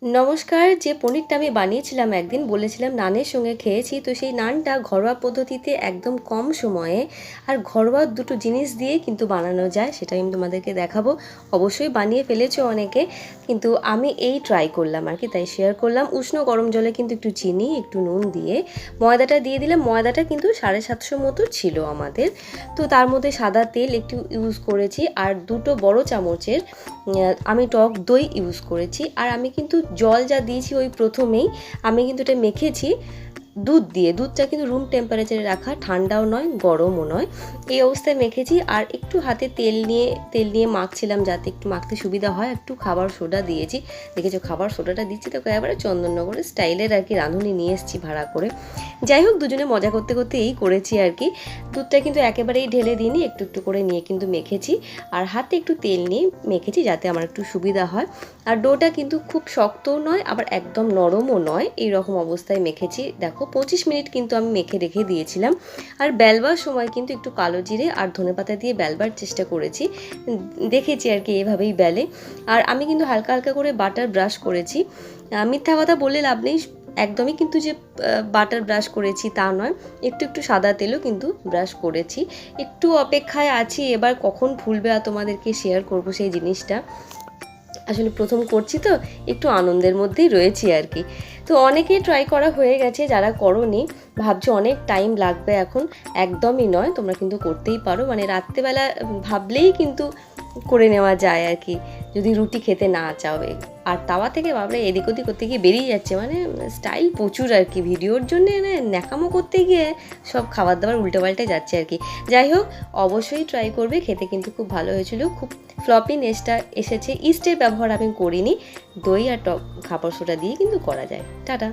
নমস্কার। যে পনিরটা আমি বানিয়েছিলাম একদিন, বলেছিলাম নানের সঙ্গে খেয়েছি, তো সেই নানটা ঘরোয়া পদ্ধতিতে একদম কম সময়ে আর ঘরোয়া দুটো জিনিস দিয়ে কিন্তু বানানো যায়, সেটা আমি তোমাদেরকে দেখাবো। অবশ্যই বানিয়ে ফেলেছো অনেকে, কিন্তু আমি এই ট্রাই করলাম আর কি, তাই শেয়ার করলাম। উষ্ণ গরম জলে কিন্তু একটু চিনি একটু নুন দিয়ে ময়দাটা দিয়ে দিলাম। ময়দাটা কিন্তু 750 মতো ছিল আমাদের। তো তার মধ্যে সাদা তেল একটু ইউজ করেছি, আর দুটো বড় চামচের আমি টক দই ইউজ করেছি। আর আমি কিন্তু জল যা দিয়েছি ওই প্রথমেই আমি কিন্তু এটা মেখেছি দুধ দিয়ে। দুধটা কিন্তু রুম টেম্পারেচারে রাখা, ঠান্ডাও নয় গরমও নয়, এই অবস্থায় মেখেছি। আর একটু হাতে তেল নিয়ে মাখছিলাম যাতে একটু মাখতে সুবিধা হয়। একটু খাবার সোডা দিয়েছি, দেখেছো খাবার সোডাটা দিচ্ছি তো একেবারে চন্দননগরের স্টাইলের আর কি রাঁধুনি নিয়ে এসেছি ভাড়া করে। যাই হোক, দুজনে মজা করতে করতে এই করেছি আর কি। দুধটা কিন্তু একেবারেই ঢেলে দিইনি, একটু একটু করে নিয়ে কিন্তু মেখেছি। আর হাতে একটু তেল নিয়ে মেখেছি যাতে আমার একটু সুবিধা হয়। আর ডোটা কিন্তু খুব শক্তও নয় আবার একদম নরমও নয়, এই রকম অবস্থায় মেখেছি। দেখো 25 মিনিট কিন্তু আমি মেখে রেখে দিয়েছিলাম। আর বেলবার সময় কিন্তু একটু কালো জিরে আর ধনেপাতা দিয়ে বেলবার চেষ্টা করেছি, দেখেছি আর কি এভাবেই বেলে। আর আমি কিন্তু হালকা হালকা করে বাটার ব্রাশ করেছি। মিথ্যা কথা বলে লাভ নেই, একদমই কিন্তু যে বাটার ব্রাশ করেছি তা নয়, একটু একটু সাদা তেলও কিন্তু ব্রাশ করেছি। একটু অপেক্ষায় আছি এবার কখন ফুলবে, আর তোমাদেরকে শেয়ার করবো সেই জিনিসটা। আসলে প্রথম করছি তো একটু আনন্দের মধ্যেই রয়েছি আর কি। তো অনেকেই ট্রাই করা হয়ে গেছে, যারা করোনি ভাবছো অনেক টাইম লাগবে এখন, একদমই নয়, তোমরা কিন্তু করতেই পারো। মানে রাত্রেবেলা ভাবলেই কিন্তু করে নেওয়া যায় আর কি, যদি রুটি খেতে না চাও। আর তাওয়া থেকে ভাবলে এদিক ওদিক করতে গিয়ে বেরিয়ে যাচ্ছে, মানে স্টাইল প্রচুর আর কি, ভিডিওর জন্যে ন্যাকামো করতে গিয়ে সব খাবার দাবার উল্টোপাল্টে যাচ্ছে আর কি। যাই হোক, অবশ্যই ট্রাই করবে, খেতে কিন্তু খুব ভালো হয়েছিল। খুব ফ্লপি নেসটা এসেছে, ইস্টের ব্যবহার আমি করিনি, দই আর টক খাবার সোডা দিয়ে কিন্তু করা যায়। টাটা।